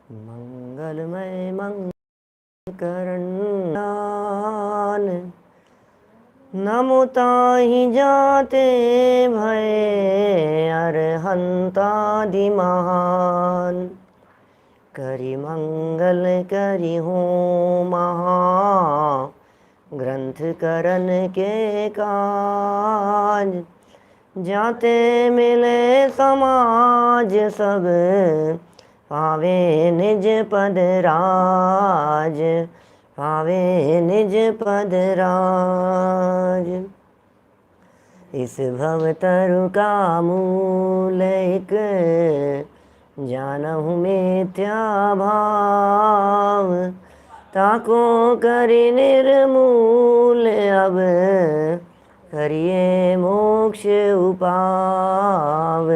मंगलमय मंगलकरण नमो ताहि जाते भय अरहंतादि महान। करि मंगल करि हो महा ग्रंथ करन के काज। जाते मिले समाज सब पावे निज पद राज। पावे निज पद राज। इस भवतरु का मूल एक जानहु मिथ्या भाव। ताको करि निर्मूल अब करिए मोक्ष उपाव।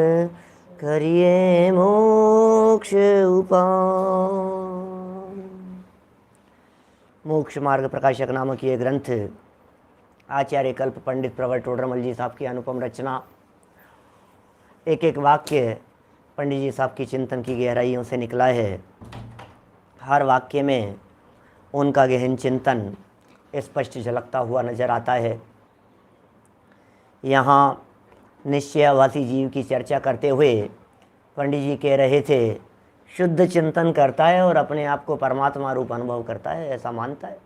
करिए मोक्ष उपाव। मोक्ष मार्ग प्रकाशक नामक ये ग्रंथ आचार्य कल्प पंडित प्रवर टोडरमल जी साहब की अनुपम रचना। एक एक वाक्य पंडित जी साहब की चिंतन की गहराइयों से निकला है। हर वाक्य में उनका गहन चिंतन स्पष्ट झलकता हुआ नजर आता है। यहाँ निश्चयावासी जीव की चर्चा करते हुए पंडित जी कह रहे थे, शुद्ध चिंतन करता है और अपने आप को परमात्मा रूप अनुभव करता है, ऐसा मानता है।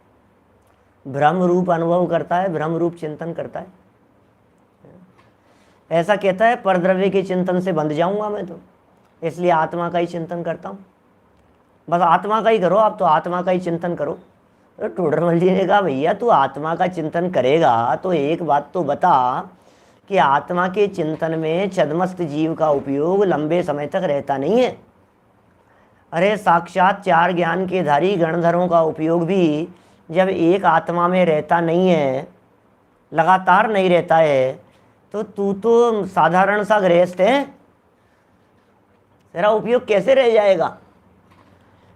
ब्रह्म रूप अनुभव करता है, ब्रह्म रूप चिंतन करता है, ऐसा कहता है। परद्रव्य के चिंतन से बंध जाऊंगा मैं तो, इसलिए आत्मा का ही चिंतन करता हूँ। बस आत्मा का ही करो, आप तो आत्मा का ही चिंतन करो। तो टोडरमल जी ने कहा, भैया तू आत्मा का चिंतन करेगा तो एक बात तो बता कि आत्मा के चिंतन में छद्मस्त जीव का उपयोग लंबे समय तक रहता नहीं है। अरे साक्षात चार ज्ञान के धारी गणधरों का उपयोग भी जब एक आत्मा में रहता नहीं है, लगातार नहीं रहता है, तो तू तो साधारण सा गृहस्थ है, तेरा उपयोग कैसे रह जाएगा?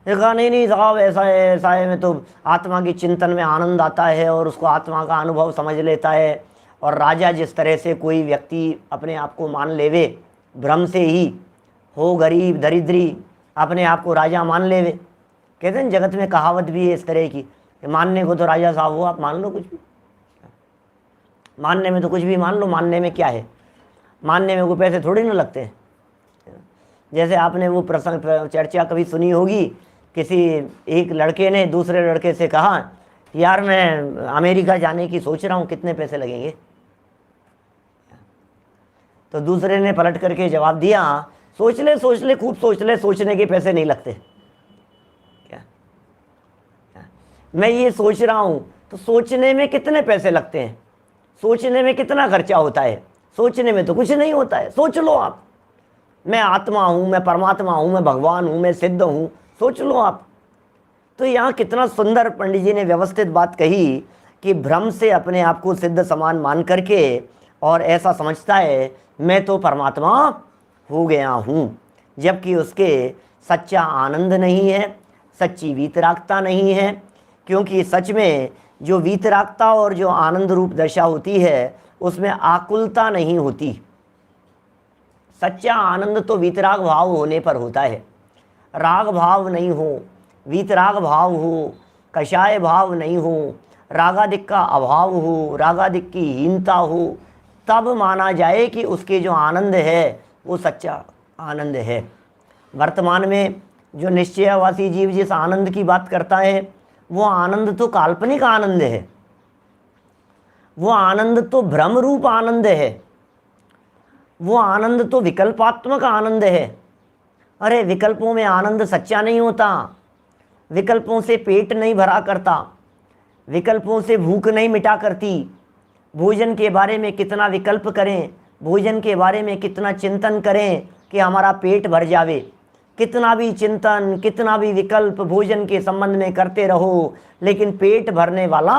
देखा नहीं साहब, ऐसा है में तो आत्मा के चिंतन में आनंद आता है और उसको आत्मा का अनुभव समझ लेता है। और राजा जिस तरह से कोई व्यक्ति अपने आप को मान लेवे, भ्रम से ही हो गरीब दरिद्री अपने आप को राजा मान लेवे। कहते हैं जगत में कहावत भी है इस तरह की, मानने को तो राजा साहब हो, आप मान लो कुछ भी, मानने में तो कुछ भी मान लो। मानने में क्या है? मानने में कोई पैसे थोड़ी ना लगते हैं। जैसे आपने वो प्रसंग चर्चा कभी सुनी होगी, किसी एक लड़के ने दूसरे लड़के से कहा, यार मैं अमेरिका जाने की सोच रहा हूँ, कितने पैसे लगेंगे? तो दूसरे ने पलट करके जवाब दिया, सोच ले खूब सोच ले, सोचने के पैसे नहीं लगते। क्या मैं ये सोच रहा हूँ, तो सोचने में कितने पैसे लगते हैं? सोचने में कितना खर्चा होता है? सोचने में तो कुछ नहीं होता है। सोच लो आप, मैं आत्मा हूँ, मैं परमात्मा हूँ, मैं भगवान हूँ, मैं सिद्ध हूँ, सोच लो आप। तो यहाँ कितना सुंदर पंडित जी ने व्यवस्थित बात कही कि भ्रम से अपने आप को सिद्ध समान मान करके और ऐसा समझता है मैं तो परमात्मा हो गया हूँ, जबकि उसके सच्चा आनंद नहीं है, सच्ची वीतरागता नहीं है। क्योंकि सच में जो वीतरागता और जो आनंद रूप दशा होती है उसमें आकुलता नहीं होती। सच्चा आनंद तो वीतराग भाव होने पर होता है। राग भाव नहीं हो, वीतराग भाव हो, कषाय भाव नहीं हो, रागादिक का अभाव हो, रागादिक की हीनता हो, तब माना जाए कि उसके जो आनंद है वो सच्चा आनंद है। वर्तमान में जो निश्चयवासी जीव जिस आनंद की बात करता है वो आनंद तो काल्पनिक आनंद है, वो आनंद तो भ्रम रूप आनंद है, वो आनंद तो विकल्पात्मक आनंद है। अरे विकल्पों में आनंद सच्चा नहीं होता, विकल्पों से पेट नहीं भरा करता, विकल्पों से भूख नहीं मिटा करती। भोजन के बारे में कितना विकल्प करें, भोजन के बारे में कितना चिंतन करें कि हमारा पेट भर जावे, कितना भी चिंतन कितना भी विकल्प भोजन के संबंध में करते रहो, लेकिन पेट भरने वाला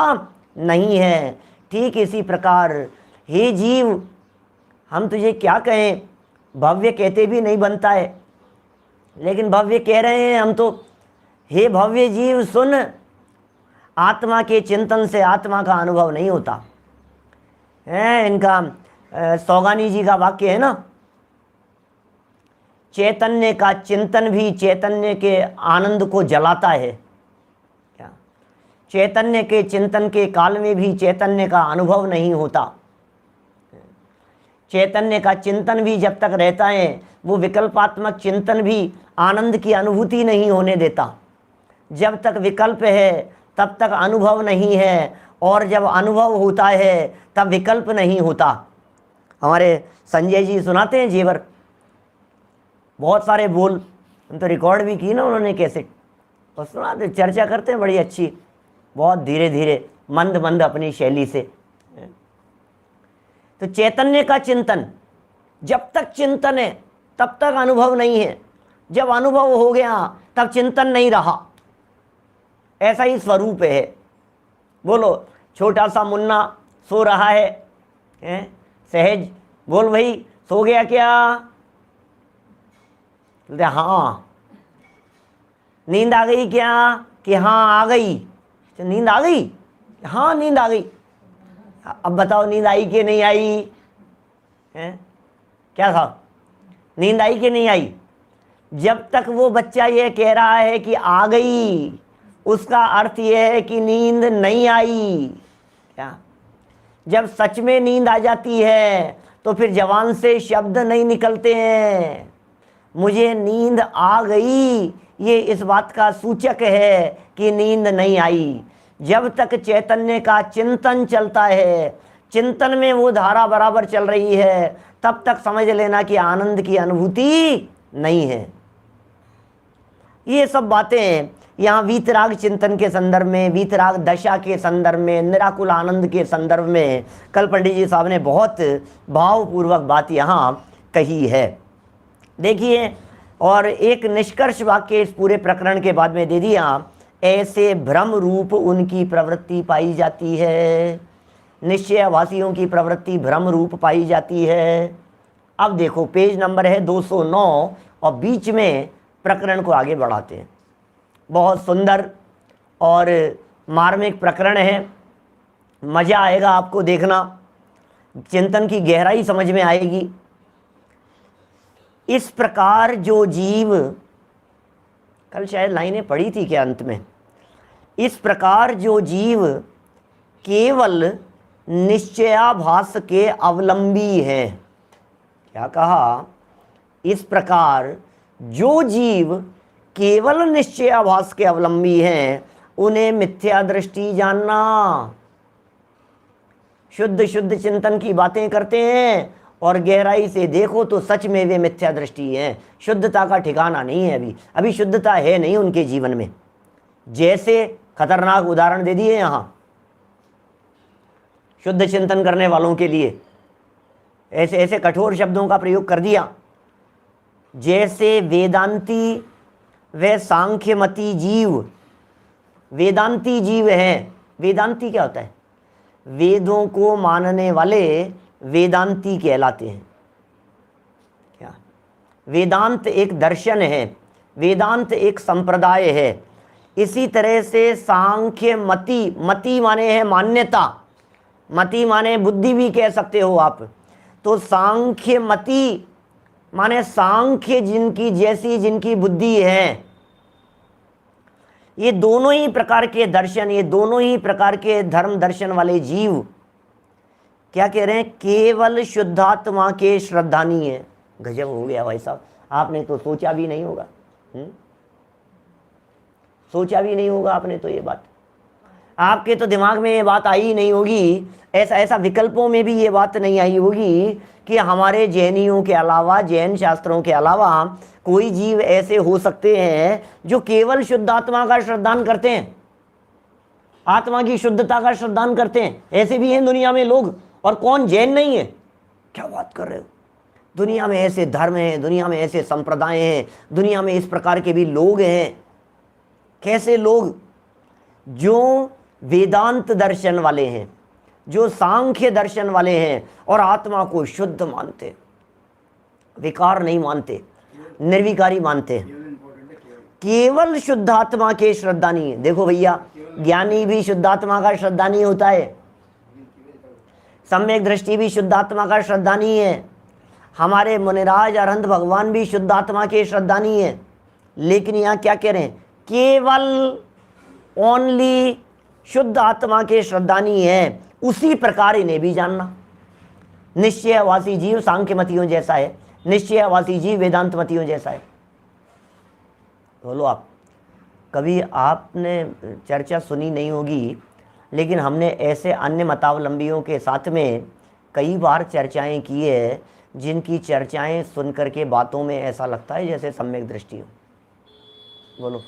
नहीं है। ठीक इसी प्रकार हे जीव, हम तुझे क्या कहें, भव्य कहते भी नहीं बनता है, लेकिन भव्य कह रहे हैं हम तो। हे भव्य जीव सुन, आत्मा के चिंतन से आत्मा का अनुभव नहीं होता है। इनका सौगानी जी का वाक्य है ना, चैतन्य का चिंतन भी चैतन्य के आनंद को जलाता है। क्या चैतन्य के चिंतन के काल में भी चैतन्य का अनुभव नहीं होता। चैतन्य का चिंतन भी जब तक रहता है वो विकल्पात्मक चिंतन भी आनंद की अनुभूति नहीं होने देता। जब तक विकल्प है तब तक अनुभव नहीं है, और जब अनुभव होता है तब विकल्प नहीं होता। हमारे संजय जी सुनाते हैं जेवर, बहुत सारे बोल, हम तो रिकॉर्ड भी की ना उन्होंने कैसेट, और सुनाते चर्चा करते हैं बड़ी अच्छी, बहुत धीरे धीरे मंद मंद अपनी शैली से। तो चैतन्य का चिंतन, जब तक चिंतन है तब तक अनुभव नहीं है, जब अनुभव हो गया तब चिंतन नहीं रहा। ऐसा ही स्वरूप है। बोलो, छोटा सा मुन्ना सो रहा है, सहज बोल भाई सो गया क्या? बोलते हाँ। नींद आ गई क्या? कि हाँ आ गई। तो नींद आ गई? हाँ नींद आ गई। अब बताओ नींद आई कि नहीं आई? हैं? क्या था? नींद आई कि नहीं आई? जब तक वो बच्चा ये कह रहा है कि आ गई, उसका अर्थ यह है कि नींद नहीं आई। क्या? जब सच में नींद आ जाती है तो फिर जबान से शब्द नहीं निकलते हैं। मुझे नींद आ गई, ये इस बात का सूचक है कि नींद नहीं आई। जब तक चैतन्य का चिंतन चलता है, चिंतन में वो धारा बराबर चल रही है, तब तक समझ लेना कि आनंद की अनुभूति नहीं है। ये सब बातें यहाँ वीतराग चिंतन के संदर्भ में, वीतराग दशा के संदर्भ में, निराकुल आनंद के संदर्भ में कल पंडित जी साहब ने बहुत भावपूर्वक बात यहाँ कही है। देखिए, और एक निष्कर्ष वाक्य इस पूरे प्रकरण के बाद में दे दिया, ऐसे भ्रम रूप उनकी प्रवृत्ति पाई जाती है। निश्चयवासियों की प्रवृत्ति भ्रम रूप पाई जाती है। अब देखो पेज नंबर है 209 और बीच में प्रकरण को आगे बढ़ाते हैं। बहुत सुंदर और मार्मिक प्रकरण है, मज़ा आएगा आपको देखना, चिंतन की गहराई समझ में आएगी। इस प्रकार जो जीव, कल शायद लाइनें पढ़ी थी क्या अंत में, इस प्रकार जो जीव केवल निश्चयाभास के अवलंबी हैं। क्या कहा? इस प्रकार जो जीव केवल निश्चयाभास के अवलंबी हैं, उन्हें मिथ्या दृष्टि जानना। शुद्ध शुद्ध चिंतन की बातें करते हैं और गहराई से देखो तो सच में वे मिथ्या दृष्टि हैं। शुद्धता का ठिकाना नहीं है, अभी शुद्धता है नहीं उनके जीवन में। जैसे खतरनाक उदाहरण दे दिए यहाँ शुद्ध चिंतन करने वालों के लिए, ऐसे ऐसे कठोर शब्दों का प्रयोग कर दिया। जैसे वेदांती व सांख्यमती जीव, वेदांती जीव हैं। वेदांती क्या होता है? वेदों को मानने वाले वेदांती कहलाते हैं। क्या? वेदांत एक दर्शन है, वेदांत एक संप्रदाय है। इसी तरह से सांख्य मति, मति माने है मान्यता, मति माने बुद्धि भी कह सकते हो आप। तो सांख्य मति माने सांख्य जिनकी जैसी जिनकी बुद्धि है। ये दोनों ही प्रकार के दर्शन, ये दोनों ही प्रकार के धर्म दर्शन वाले जीव क्या कह रहे हैं? केवल शुद्धात्मा के श्रद्धानी है। गजब हो गया भाई साहब, आपने तो सोचा भी नहीं होगा। सोचा भी नहीं होगा आपने तो ये बात, आपके तो दिमाग में ये बात आई ही नहीं होगी। ऐसा ऐसा विकल्पों में भी ये बात नहीं आई होगी कि हमारे जैनियों के अलावा, जैन शास्त्रों के अलावा कोई जीव ऐसे हो सकते हैं जो केवल शुद्ध आत्मा का श्रद्धान करते हैं, आत्मा की शुद्धता का श्रद्धान करते हैं। ऐसे भी हैं दुनिया में लोग, और कौन जैन नहीं है? क्या बात कर रहे हो? दुनिया में ऐसे धर्म हैं, दुनिया में ऐसे संप्रदाय हैं, दुनिया में इस प्रकार के भी लोग हैं। कैसे लोग? जो वेदांत दर्शन वाले हैं, जो सांख्य दर्शन वाले हैं और आत्मा को शुद्ध मानते, विकार नहीं मानते, निर्विकारी मानते, केवल शुद्धात्मा के श्रद्धानी है। देखो भैया, ज्ञानी भी शुद्धात्मा का श्रद्धानी होता है, सम्यक दृष्टि भी शुद्धात्मा का श्रद्धानी है। हमारे मुनिराज अरहंत भगवान भी शुद्ध आत्मा के श्रद्धानी है, लेकिन यहाँ क्या कह रहे हैं, केवल ओनली शुद्ध आत्मा के श्रद्धानी है, उसी प्रकार इन्हें भी जानना। निश्चयवासी जीव सांख्यमतियों जैसा है, निश्चयवासी जीव वेदांतमतियों जैसा है। बोलो आप, कभी आपने चर्चा सुनी नहीं होगी, लेकिन हमने ऐसे अन्य मतावलंबियों के साथ में कई बार चर्चाएं की है, जिनकी चर्चाएं सुन करके बातों में ऐसा लगता है जैसे सम्यक दृष्टि हो। बोलो,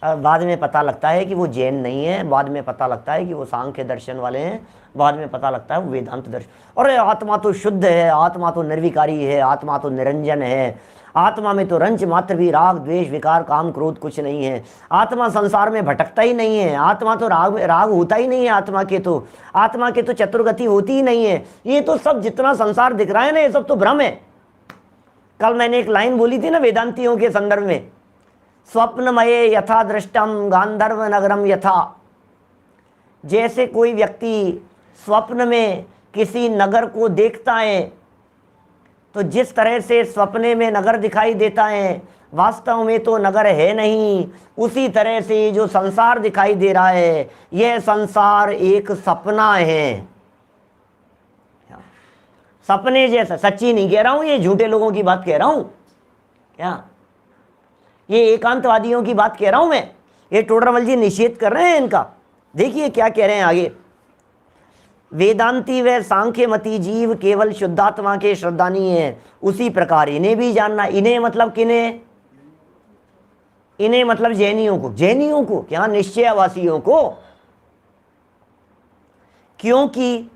बाद में पता लगता है कि वो जैन नहीं है, बाद में पता लगता है कि वो सांख्य दर्शन वाले हैं, बाद में पता लगता है वो वेदांत दर्शन। अरे आत्मा तो शुद्ध है, आत्मा तो निर्विकारी है, आत्मा तो निरंजन है, आत्मा में तो रंच मात्र भी राग द्वेष विकार काम क्रोध कुछ नहीं है, आत्मा संसार में भटकता ही नहीं है, आत्मा तो राग होता ही नहीं है, आत्मा के तो चतुर्गति होती ही नहीं है। ये तो सब जितना संसार दिख रहा है ना, ये सब तो भ्रम है। कल मैंने एक लाइन बोली थी ना वेदांतियों के संदर्भ में, स्वप्नमये यथा दृष्टम गांधर्व नगरम यथा। जैसे कोई व्यक्ति स्वप्न में किसी नगर को देखता है, तो जिस तरह से स्वप्ने में नगर दिखाई देता है, वास्तव में तो नगर है नहीं, उसी तरह से जो संसार दिखाई दे रहा है, यह संसार एक सपना है। सपने जैसा, सच्ची नहीं कह रहा हूं, ये झूठे लोगों की बात कह रहा हूं क्या, ये एकांतवादियों की बात कह रहा हूं मैं। ये टोडरमल जी निषेध कर रहे हैं इनका। देखिए क्या कह रहे हैं आगे, वेदांती व सांख्यमती जीव केवल शुद्धात्मा के श्रद्धानी है, उसी प्रकार इन्हें भी जानना। इन्हें मतलब किन्हें, इन्हें मतलब जैनियों को, जैनियों को क्या, निश्चयवासियों को। क्योंकि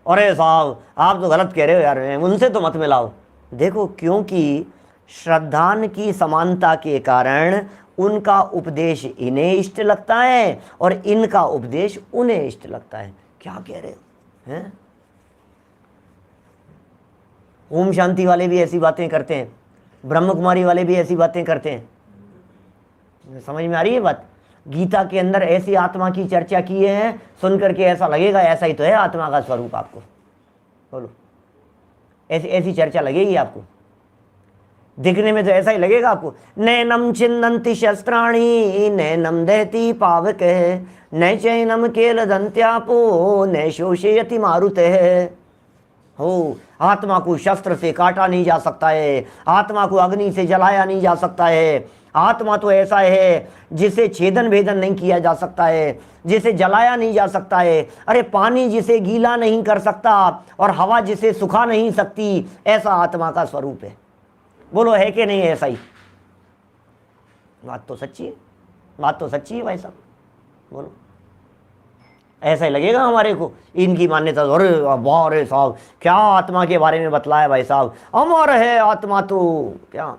अरे साहब आप तो गलत कह रहे हो यार, उनसे तो मत मिलाओ। देखो, क्योंकि श्रद्धान की समानता के कारण उनका उपदेश इन्हें इष्ट लगता है और इनका उपदेश उन्हें इष्ट लगता है। क्या कह रहे हो हैं? ओम शांति वाले भी ऐसी बातें करते हैं, ब्रह्म कुमारी वाले भी ऐसी बातें करते हैं। समझ में आ रही है बात? गीता के अंदर ऐसी आत्मा की चर्चा की है, सुन करके ऐसा लगेगा ऐसा ही तो है आत्मा का स्वरूप। आपको बोलो, ऐसी ऐसी चर्चा लगेगी आपको, दिखने में तो ऐसा ही लगेगा आपको। नैनम छिन्नन्ति शस्त्राणि नैनम दहति पावक, न चैनम केल दंत्यापो न शोषयति मारुतः। हो, आत्मा को शस्त्र से काटा नहीं जा सकता है, आत्मा को अग्नि से जलाया नहीं जा सकता है। आत्मा तो ऐसा है जिसे छेदन भेदन नहीं किया जा सकता है, जिसे जलाया नहीं जा सकता है। अरे पानी जिसे गीला नहीं कर सकता और हवा जिसे सुखा नहीं सकती, ऐसा आत्मा का स्वरूप है। बोलो है कि नहीं ऐसा ही? बात तो सच्ची है, बात तो सच्ची है भाई साहब। बोलो, ऐसा ही लगेगा हमारे को इनकी मान्यता। अरे वाह रे साहब, क्या आत्मा के बारे में बतलाया भाई साहब, अमर है आत्मा, तो क्या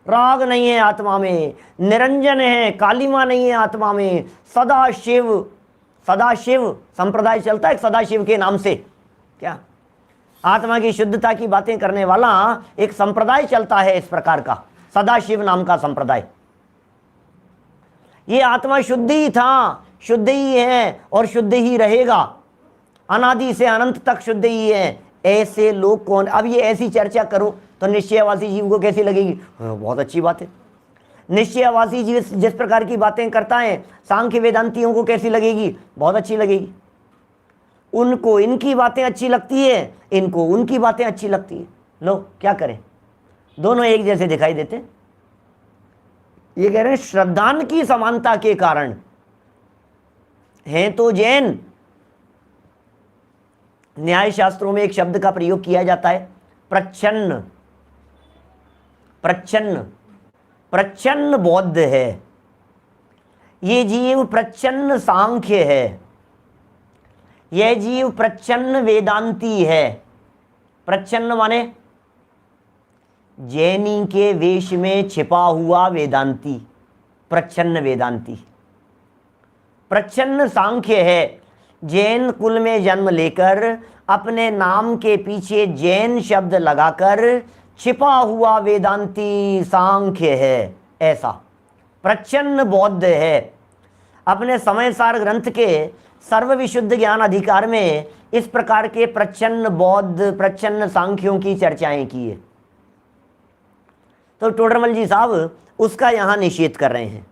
राग नहीं है आत्मा में, निरंजन है, कालिमा नहीं है आत्मा में, सदा शिव संप्रदाय चलता है सदा शिव के नाम से। क्या आत्मा की शुद्धता की बातें करने वाला एक संप्रदाय चलता है इस प्रकार का, सदाशिव नाम का संप्रदाय। ये आत्मा शुद्ध ही था, शुद्ध ही है और शुद्ध ही रहेगा, अनादि से अनंत तक शुद्ध ही है। ऐसे लोग कौन? अब ये ऐसी चर्चा करो तो निश्चयवासी जीव को कैसी लगेगी? बहुत अच्छी बात है। निश्चयवासी जीव जिस प्रकार की बातें करता है, सांख्य वेदांतियों को कैसी लगेगी? बहुत अच्छी लगेगी। उनको इनकी बातें अच्छी लगती है, इनको उनकी बातें अच्छी लगती है। लो क्या करें, दोनों एक जैसे दिखाई देते। ये कह रहे हैं श्रद्धान की समानता के कारण हैं तो जैन। न्याय शास्त्रों में एक शब्द का प्रयोग किया जाता है, प्रच्छन्न। प्रच्छन्न, प्रच्छन्न बौद्ध है, ये जीव प्रच्छन्न सांख्य है, यह जीव प्रच्छन्न वेदांती है। प्रच्छन्न माने जैनी के वेश में छिपा हुआ वेदांती, प्रच्छन्न वेदांती। प्रच्छन्न सांख्य है, जैन कुल में जन्म लेकर अपने नाम के पीछे जैन शब्द लगाकर छिपा हुआ वेदांती सांख्य है। ऐसा प्रच्छन्न बौद्ध है। अपने समय सार ग्रंथ के सर्व विशुद्ध ज्ञान अधिकार में इस प्रकार के प्रच्छन्न बौद्ध, प्रच्छन्न सांख्यों की चर्चाएं की है। तो टोडरमल जी साहब उसका यहां निषेध कर रहे हैं।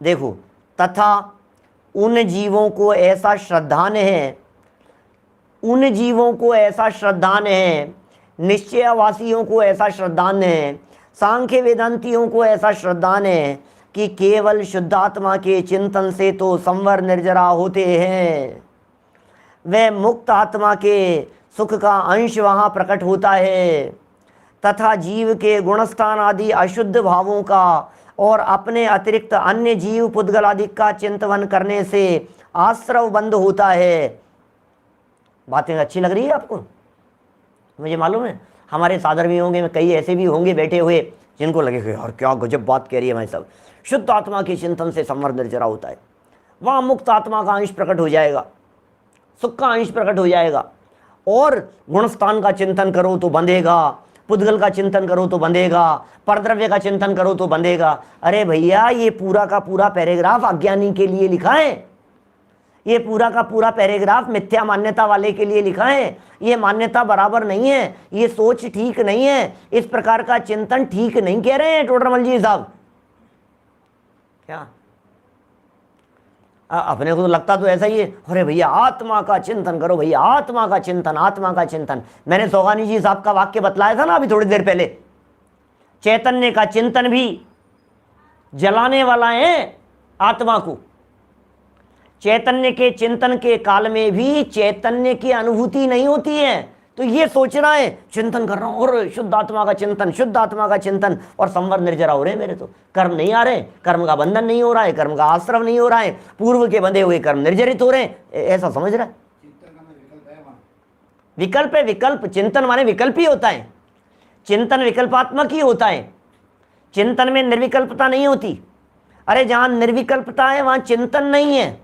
देखो, तथा उन जीवों को ऐसा श्रद्धान है, उन जीवों को ऐसा श्रद्धान है, निश्चयवासियों को ऐसा श्रद्धान है, सांख्य वेदांतियों को ऐसा श्रद्धान है कि केवल शुद्धात्मा के चिंतन से तो संवर निर्जरा होते हैं, वह मुक्त आत्मा के सुख का अंश वहाँ प्रकट होता है, तथा जीव के गुणस्थान आदि अशुद्ध भावों का और अपने अतिरिक्त अन्य जीव पुद्गल आदि का चिंतन करने से आश्रव बंद होता है। बातें अच्छी लग रही है आपको? मुझे मालूम है हमारे सादर भी होंगे, कई ऐसे भी होंगे बैठे हुए जिनको लगेगा यार क्या गजब बात कह रही है भाई साहब। शुद्ध आत्मा के चिंतन से संवर निर्जरा होता है, वहाँ मुक्त आत्मा का अंश प्रकट हो जाएगा, सुख का अंश प्रकट हो जाएगा, और गुणस्थान का चिंतन करो तो बंधेगा, पुद्गल का चिंतन करो तो बंधेगा, परद्रव्य का चिंतन करो तो बंधेगा। अरे भैया ये पूरा का पूरा पैराग्राफ अज्ञानी के लिए लिखा है, ये पूरा का पूरा पैराग्राफ मिथ्या मान्यता वाले के लिए लिखा है। ये मान्यता बराबर नहीं है, ये सोच ठीक नहीं है, इस प्रकार का चिंतन ठीक नहीं कह रहे हैं टोडरमल जी साहब। क्या अपने को तो लगता तो ऐसा ही है, अरे भैया आत्मा का चिंतन करो, भैया आत्मा का चिंतन, आत्मा का चिंतन। मैंने सोगानी जी साहब का वाक्य बतलाया था ना अभी थोड़ी देर पहले, चैतन्य का चिंतन भी जलाने वाला है आत्मा को। चैतन्य के चिंतन के काल में भी चैतन्य की अनुभूति नहीं होती है, तो ये सोच रहा है चिंतन कर रहा हूं और शुद्ध आत्मा का चिंतन, शुद्ध आत्मा का चिंतन, और संवर निर्जरा हो रहे मेरे तो कर्म नहीं आ रहे, कर्म का बंधन नहीं हो रहा है, कर्म का आश्रव नहीं हो रहा है, पूर्व के बंधे हुए कर्म निर्जरित हो रहे हैं, ऐसा समझ रहा है। विकल्प है, विकल्प। चिंतन माने विकल्प ही होता है, चिंतन विकल्पात्मक ही होता है, चिंतन में निर्विकल्पता नहीं होती। अरे जहां निर्विकल्पता है वहां चिंतन नहीं है,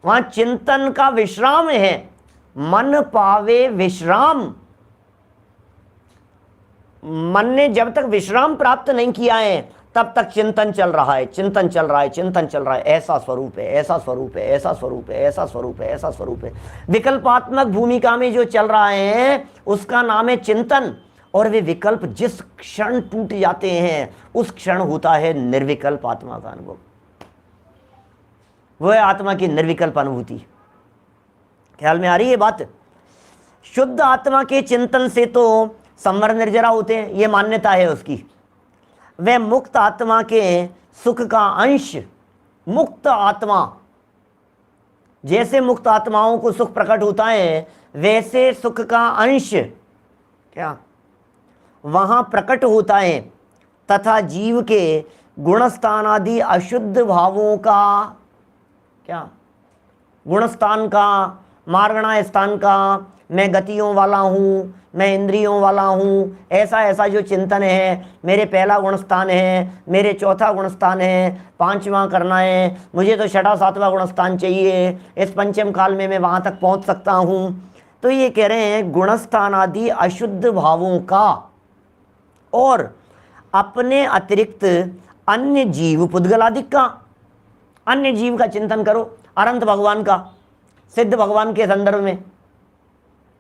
वहां चिंतन का विश्राम है। मन पावे विश्राम, मन ने जब तक विश्राम प्राप्त नहीं किया है तब तक चिंतन चल रहा है, चिंतन चल रहा है, चिंतन चल रहा है। ऐसा स्वरूप है, ऐसा स्वरूप है, ऐसा स्वरूप है, ऐसा स्वरूप है, ऐसा स्वरूप है। विकल्पात्मक भूमिका में जो चल रहा है उसका नाम है चिंतन, और वे विकल्प जिस क्षण टूट जाते हैं उस क्षण होता है निर्विकल्प आत्मा का अनुभव। वह है आत्मा की निर्विकल्प अनुभूति। ख्याल में आ रही है बात? शुद्ध आत्मा के चिंतन से तो संवर निर्जरा होते हैं, ये मान्यता है उसकी। वह मुक्त आत्मा के सुख का अंश, मुक्त आत्मा, जैसे मुक्त आत्माओं को सुख प्रकट होता है वैसे सुख का अंश क्या वहां प्रकट होता है, तथा जीव के गुणस्थान आदि अशुद्ध भावों का क्या, गुणस्थान का, मार्गणा स्थान का, मैं गतियों वाला हूँ, मैं इंद्रियों वाला हूँ, ऐसा ऐसा जो चिंतन है, मेरे पहला गुणस्थान है, मेरे चौथा गुणस्थान है, पांचवा करना है, मुझे तो छठा सातवां गुणस्थान चाहिए, इस पंचम काल में मैं वहाँ तक पहुँच सकता हूँ। तो ये कह रहे हैं गुणस्थान आदि अशुद्ध भावों का और अपने अतिरिक्त अन्य जीव पुद्गलादिक का, अन्य जीव का चिंतन करो, अनंत भगवान का, सिद्ध भगवान के संदर्भ में,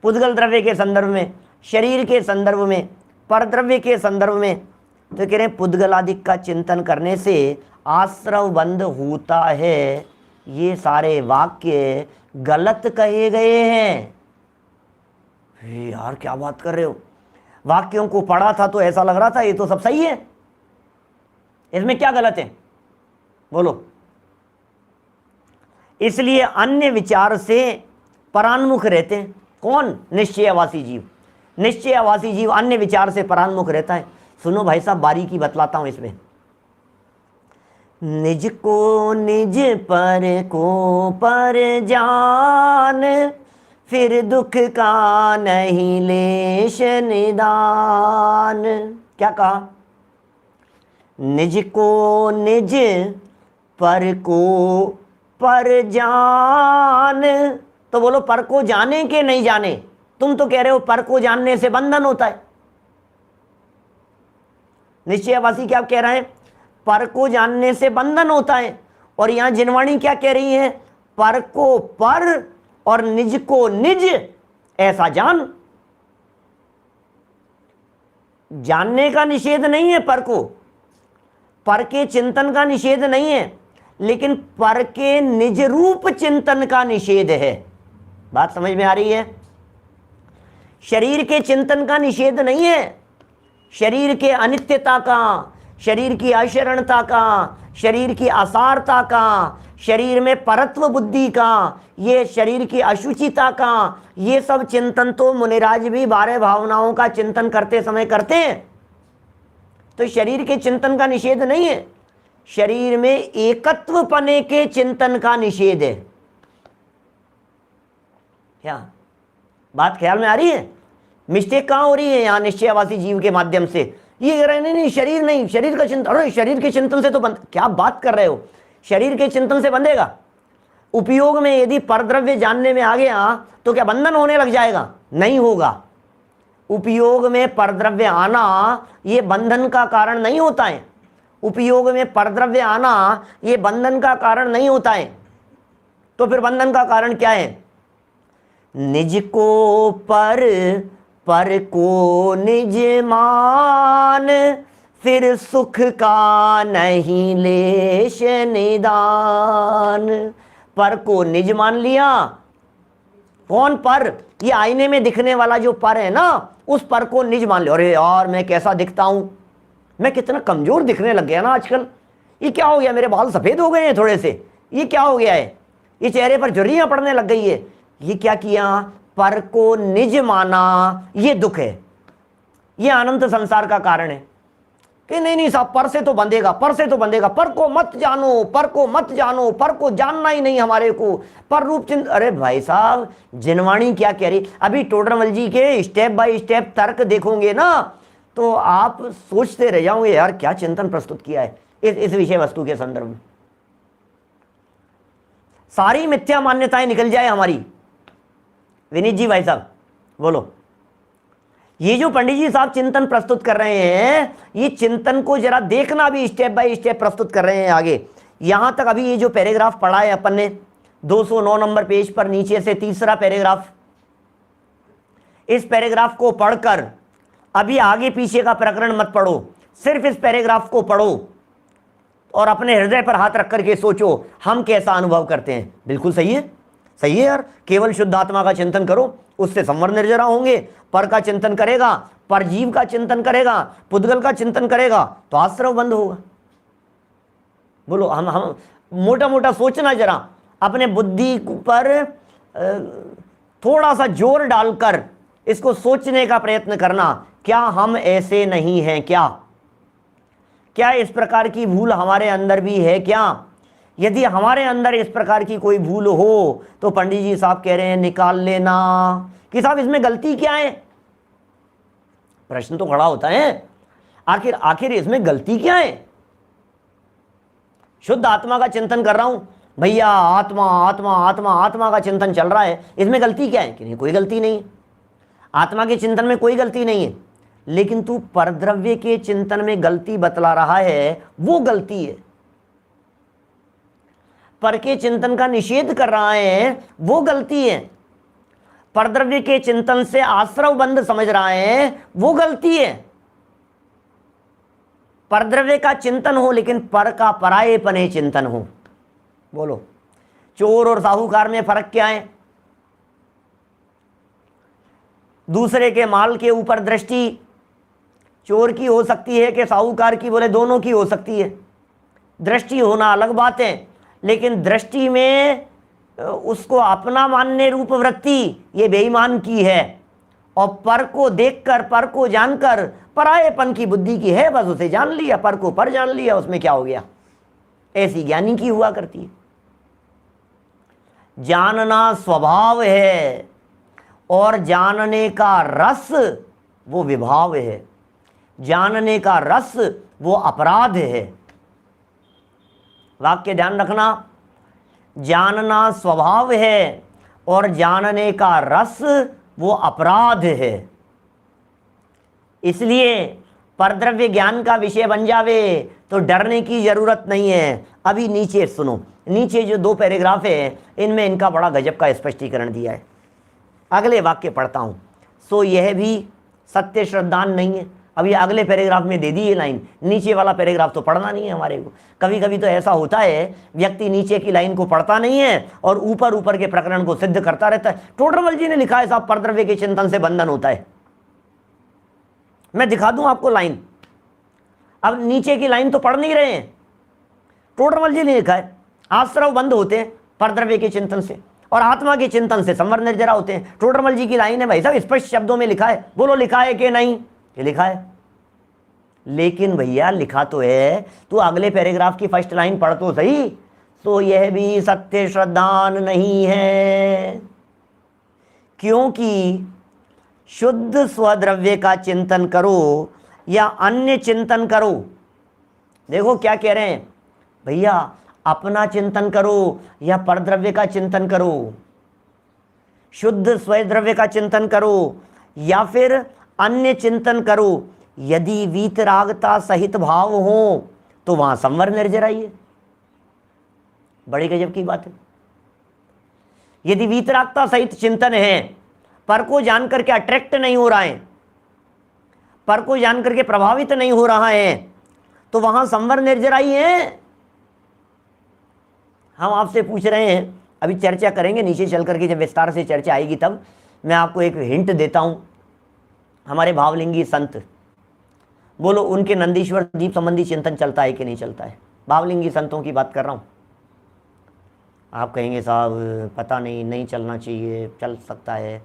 पुद्गल द्रव्य के संदर्भ में, शरीर के संदर्भ में, परद्रव्य के संदर्भ में। तो कह रहे हैं पुद्गलादिक का चिंतन करने से आश्रव बंद होता है। ये सारे वाक्य गलत कहे गए हैं। यार क्या बात कर रहे हो, वाक्यों को पढ़ा था तो ऐसा लग रहा था ये तो सब सही है, इसमें क्या गलत है बोलो? इसलिए अन्य विचार से परान्मुख रहते हैं। कौन? निश्चयवासी जीव। निश्चयवासी जीव अन्य विचार से परान्मुख रहता है। सुनो भाई साहब, बारीकी बतलाता हूं इसमें। निज को निज पर को पर जान, फिर दुख का नहीं लेश निदान। क्या कहा? निज को निज पर को पर जान। तो बोलो पर को जाने के नहीं जाने? तुम तो कह रहे हो पर को जानने से बंधन होता है। निश्चयवासी क्या कह रहे हैं? पर को जानने से बंधन होता है। और यहां जिनवाणी क्या कह रही है? पर को पर और निज को निज ऐसा जान। जानने का निषेध नहीं है पर को, पर के चिंतन का निषेध नहीं है, लेकिन पर के निज रूप चिंतन का निषेध है। बात समझ में आ रही है? शरीर के चिंतन का निषेध नहीं है, शरीर के अनित्यता का, शरीर की अशरणता का, शरीर की असारता का, शरीर में परत्व बुद्धि का, ये शरीर की अशुचिता का, ये सब चिंतन तो मुनिराज भी 12 भावनाओं का चिंतन करते समय करते हैं। तो शरीर के चिंतन का निषेध नहीं है, शरीर में एकत्व पने के चिंतन का निषेध है। क्या बात ख्याल में आ रही है? मिस्टेक कहां हो रही है यहां निश्चयवासी जीव के माध्यम से? ये कह रहे हैं नहीं शरीर नहीं, शरीर का चिंतन, अरे शरीर के चिंतन से तो बंद, क्या बात कर रहे हो? शरीर के चिंतन से बंधेगा? उपयोग में यदि परद्रव्य जानने में आ गया तो क्या बंधन होने लग जाएगा? नहीं होगा। उपयोग में परद्रव्य आना ये बंधन का कारण नहीं होता है, उपयोग में परद्रव्य आना ये बंधन का कारण नहीं होता है। तो फिर बंधन का कारण क्या है? निज को पर, पर को निज मान, फिर सुख का नहीं लेश निदान। पर को निज मान लिया। कौन पर? ये आईने में दिखने वाला जो पर है ना, उस पर को निज मान लिया। अरे यार मैं कैसा दिखता हूं, मैं कितना कमजोर दिखने लग गया ना आजकल, ये क्या हो गया, मेरे बाल सफेद हो गए हैं थोड़े से, ये क्या हो गया है, ये चेहरे पर झुर्रियां पड़ने लग गई है। ये क्या किया? पर को निज माना, ये दुख है, ये अनंत संसार का कारण है कि नहीं नहीं साहब पर से तो बंधेगा, पर से तो बंधेगा, पर को मत जानो, पर को मत जानो, पर को जानना ही नहीं हमारे को, पर रूप चिंत। अरे भाई साहब जिनवाणी क्या कह रही? अभी टोडरमल जी के स्टेप बाय स्टेप तर्क देखोगे ना तो आप सोचते रह जाओगे यार क्या चिंतन प्रस्तुत किया है इस विषय वस्तु के संदर्भ में। सारी मिथ्या मान्यताएं निकल जाए हमारी। विनीत जी भाई साहब बोलो, ये जो पंडित जी साहब चिंतन प्रस्तुत कर रहे हैं, ये चिंतन को जरा देखना, भी स्टेप बाय स्टेप प्रस्तुत कर रहे हैं आगे। यहां तक अभी ये जो पैराग्राफ पढ़ा है अपन ने 209 नंबर पेज पर नीचे से तीसरा पैराग्राफ, इस पैराग्राफ को पढ़कर अभी आगे पीछे का प्रकरण मत पढ़ो, सिर्फ इस पैराग्राफ को पढ़ो और अपने हृदय पर हाथ रख करके सोचो हम कैसा अनुभव करते हैं। बिल्कुल सही है, सही है यार। केवल शुद्ध आत्मा का चिंतन करो, उससे संवर निर्जरा होंगे। पर का चिंतन करेगा, पर जीव का चिंतन करेगा, पुद्गल का चिंतन करेगा तो आश्रव बंद होगा। बोलो हम मोटा मोटा सोचना, जरा अपने बुद्धि पर थोड़ा सा जोर डालकर इसको सोचने का प्रयत्न करना, क्या हम ऐसे नहीं हैं? क्या इस प्रकार की भूल हमारे अंदर भी है क्या? यदि हमारे अंदर इस प्रकार की कोई भूल हो तो पंडित जी साहब कह रहे हैं निकाल लेना कि साहब इसमें गलती क्या है। प्रश्न तो खड़ा होता है, आखिर इसमें गलती क्या है? शुद्ध आत्मा का चिंतन कर रहा हूं भैया, आत्मा आत्मा आत्मा आत्मा का चिंतन चल रहा है, इसमें गलती क्या है? कि नहीं, कोई गलती नहीं है, आत्मा के चिंतन में कोई गलती नहीं है। लेकिन तू परद्रव्य के चिंतन में गलती बतला रहा है, वो गलती है। पर के चिंतन का निषेध कर रहा है, वो गलती है। परद्रव्य के चिंतन से आश्रव बंद समझ रहा है, वो गलती है। परद्रव्य का चिंतन हो लेकिन पर का परायेपने चिंतन हो। बोलो चोर और साहूकार में फर्क क्या है? दूसरे के माल के ऊपर दृष्टि चोर की हो सकती है कि साहूकार की? बोले दोनों की हो सकती है। दृष्टि होना अलग बात है, लेकिन दृष्टि में उसको अपना मानने रूप वृत्ति ये बेईमान की है, और पर को देखकर, पर को जानकर परायेपन की बुद्धि की है, बस उसे जान लिया, पर को पर जान लिया, उसमें क्या हो गया? ऐसी ज्ञानी की हुआ करती है। जानना स्वभाव है और जानने का रस वो विभाव है, जानने का रस वो अपराध है। वाक्य ध्यान रखना, जानना स्वभाव है और जानने का रस वो अपराध है। इसलिए परद्रव्य ज्ञान का विषय बन जावे तो डरने की जरूरत नहीं है। अभी नीचे सुनो, नीचे जो 2 पैराग्राफ है इनमें इनका बड़ा गजब का स्पष्टीकरण दिया है। अगले वाक्य पढ़ता हूं। सो यह भी सत्य श्रद्धान नहीं है। अब ये अगले पैराग्राफ में दे दी ये लाइन, नीचे वाला पैराग्राफ तो पढ़ना नहीं है हमारे को। कभी कभी तो ऐसा होता है व्यक्ति नीचे की लाइन को पढ़ता नहीं है और ऊपर ऊपर के प्रकरण को सिद्ध करता रहता है। टोडरमल जी ने लिखा है साहब परद्रव्य के चिंतन से बंधन होता है। मैं दिखा दूं आपको लाइन, अब नीचे की लाइन तो पढ़ नहीं रहे हैं। टोडरमल जी ने लिखा है आश्रव बंद होते हैं परद्रव्य के चिंतन से और आत्मा के चिंतन से संवर निर्जरा होते हैं। टोडरमल जी की लाइन है भाई साहब, स्पष्ट शब्दों में लिखा है। बोलो लिखा है कि नहीं? ये लिखा है। लेकिन भैया लिखा तो है, तू अगले पैराग्राफ की फर्स्ट लाइन पढ़ तो सही। तो यह भी सत्य श्रद्धान नहीं है, क्योंकि शुद्ध स्वद्रव्य का चिंतन करो या अन्य चिंतन करो। देखो क्या कह रहे हैं भैया, अपना चिंतन करो या परद्रव्य का चिंतन करो, शुद्ध स्वद्रव्य का चिंतन करो या फिर अन्य चिंतन करो। यदि वीतरागता सहित भाव हो तो वहां संवर निर्जराई है। बड़ी गजब की बात है। यदि वीतरागता सहित चिंतन है, पर को जानकर के अट्रैक्ट नहीं हो रहा है, पर को जानकर के प्रभावित नहीं हो रहा है, तो वहां संवर निर्जराई है। हम आपसे पूछ रहे हैं, अभी चर्चा करेंगे नीचे चल करके, जब विस्तार से चर्चा आएगी तब मैं आपको एक हिंट देता हूं। हमारे भावलिंगी संत, बोलो उनके नंदीश्वर दीप संबंधी चिंतन चलता है कि नहीं चलता है? भावलिंगी संतों की बात कर रहा हूं। आप कहेंगे साहब पता नहीं, नहीं चलना चाहिए, चल सकता है।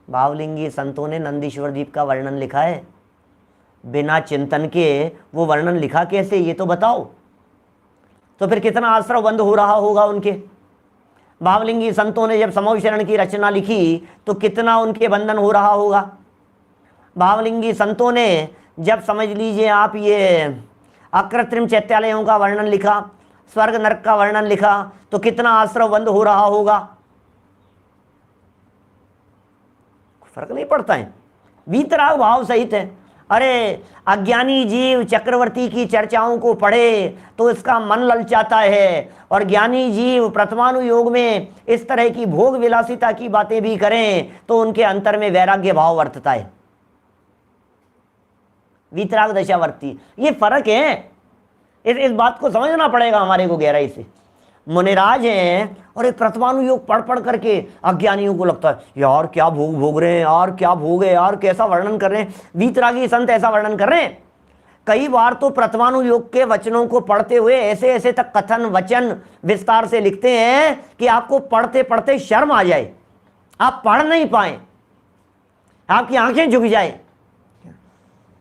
भावलिंगी संतों ने नंदीश्वर दीप का वर्णन लिखा है, बिना चिंतन के वो वर्णन लिखा कैसे, ये तो बताओ। तो फिर कितना आश्रव बंद हो रहा होगा उनके। भावलिंगी संतों ने जब समोशरण की रचना लिखी तो कितना उनके बंधन हो रहा होगा। भावलिंगी संतों ने जब समझ लीजिए आप ये अकृत्रिम चैत्यालयों का वर्णन लिखा, स्वर्ग नरक का वर्णन लिखा, तो कितना आश्रव बंद हो रहा होगा। फर्क नहीं पड़ता है, वीतराग भाव सहित है। अरे अज्ञानी जीव चक्रवर्ती की चर्चाओं को पढ़े तो इसका मन ललचाता है, और ज्ञानी जीव प्रथमानुयोग में इस तरह की भोग विलासिता की बातें भी करें तो उनके अंतर में वैराग्य भाव वर्तता है, वीतराग दशा वर्ती। ये फर्क है, इस बात को समझना पड़ेगा हमारे को गहराई से। मुनिराज हैं और एक प्रथमानुयोग पढ़ पढ़ करके अज्ञानियों को लगता है यार क्या भोग भोग रहे हैं, यार क्या भोग है, यार कैसा वर्णन कर रहे हैं। वीतरागी संत ऐसा वर्णन कर रहे हैं। कई बार तो प्रथमानुयोग के वचनों को पढ़ते हुए ऐसे ऐसे तक कथन वचन विस्तार से लिखते हैं कि आपको पढ़ते पढ़ते शर्म आ जाए, आप पढ़ नहीं पाए, आपकी आंखें झुक जाए।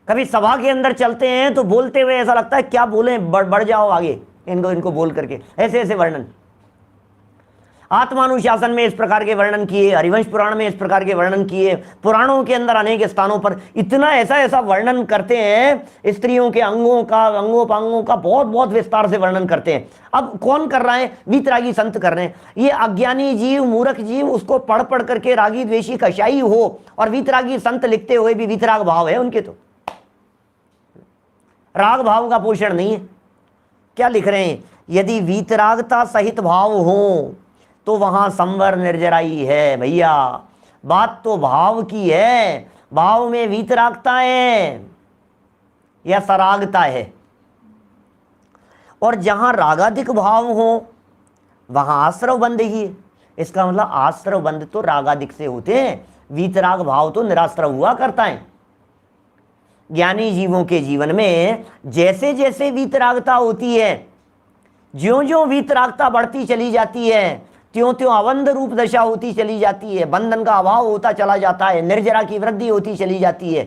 कभी सभा के अंदर चलते हैं तो बोलते हुए ऐसा लगता है क्या बोले, बढ़ जाओ आगे इनको बोल करके, ऐसे ऐसे वर्णन। आत्मानुशासन में इस प्रकार के वर्णन किए, हरिवंश पुराण में इस प्रकार के वर्णन किए, पुराणों के अंदर अनेक स्थानों पर इतना ऐसा वर्णन करते हैं, स्त्रियों के अंगों का, अंगोपांगों का बहुत बहुत विस्तार से वर्णन करते हैं। अब कौन कर रहा है? वीतरागी संत कर रहे हैं। ये अज्ञानी जीव, मूर्ख जीव उसको पढ़ पढ़ करके रागी द्वेषी कशाई हो, और वीतरागी संत लिखते हुए भी वीतराग भाव है उनके, तो राग भाव का पोषण नहीं है। क्या लिख रहे हैं? यदि वीतरागता सहित भाव हो तो वहां संवर निर्जराई है। भैया बात तो भाव की है, भाव में वीतरागता है या सरागता है। और जहां रागाधिक भाव हो वहां आश्रव बंद ही है। इसका मतलब आश्रव बंद तो रागाधिक से होते हैं, वीतराग भाव तो निराश्रव हुआ करता है। ज्ञानी जीवों के जीवन में जैसे जैसे वीतरागता होती है, ज्यों ज्यों वीतरागता बढ़ती चली जाती है, त्यों त्यों अवंध रूप दशा होती चली जाती है, बंधन का अभाव होता चला जाता है, निर्जरा की वृद्धि होती चली जाती है।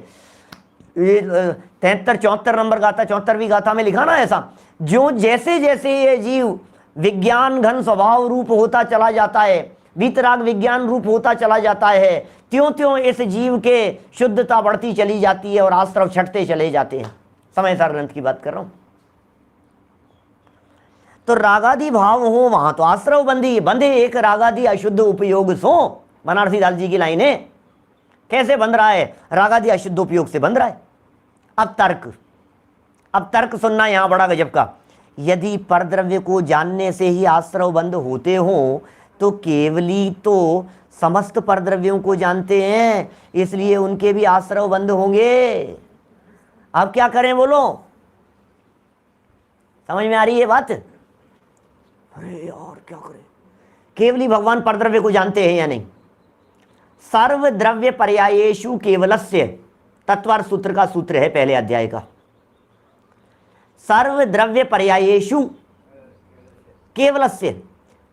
73-74 नंबर गाथा, 74वीं गाथा में लिखा ना ऐसा, जो जैसे जैसे ये जीव विज्ञान घन स्वभाव रूप होता चला जाता है, वीतराग विज्ञान रूप होता चला जाता है, त्यों त्यों इस जीव के शुद्धता बढ़ती चली जाती है और आश्रव छटते चले जाते हैं। समय सार ग्रंथ की बात कर रहा हूं। तो रागादि भाव हो वहां तो आश्रव बंधे एक रागादि अशुद्ध उपयोग सो। बनारसी दास जी की लाइन है। कैसे बंध रहा है? रागादि अशुद्ध उपयोग से बंध रहा है। अब तर्क, अब तर्क सुनना यहां बड़ा गजब का। यदि परद्रव्य को जानने से ही आश्रव बंद होते हो तो केवली तो समस्त परद्रव्यों को जानते हैं, इसलिए उनके भी आश्रव बंद होंगे। अब क्या करें बोलो, समझ में आ रही है बात? अरे यार क्या करें, केवली भगवान परद्रव्य को जानते हैं या नहीं? सर्वद्रव्य पर्यायेषु केवलस्य तत्वार्थ सूत्र का सूत्र है पहले अध्याय का। सर्वद्रव्य पर्यायेषु केवलस्य,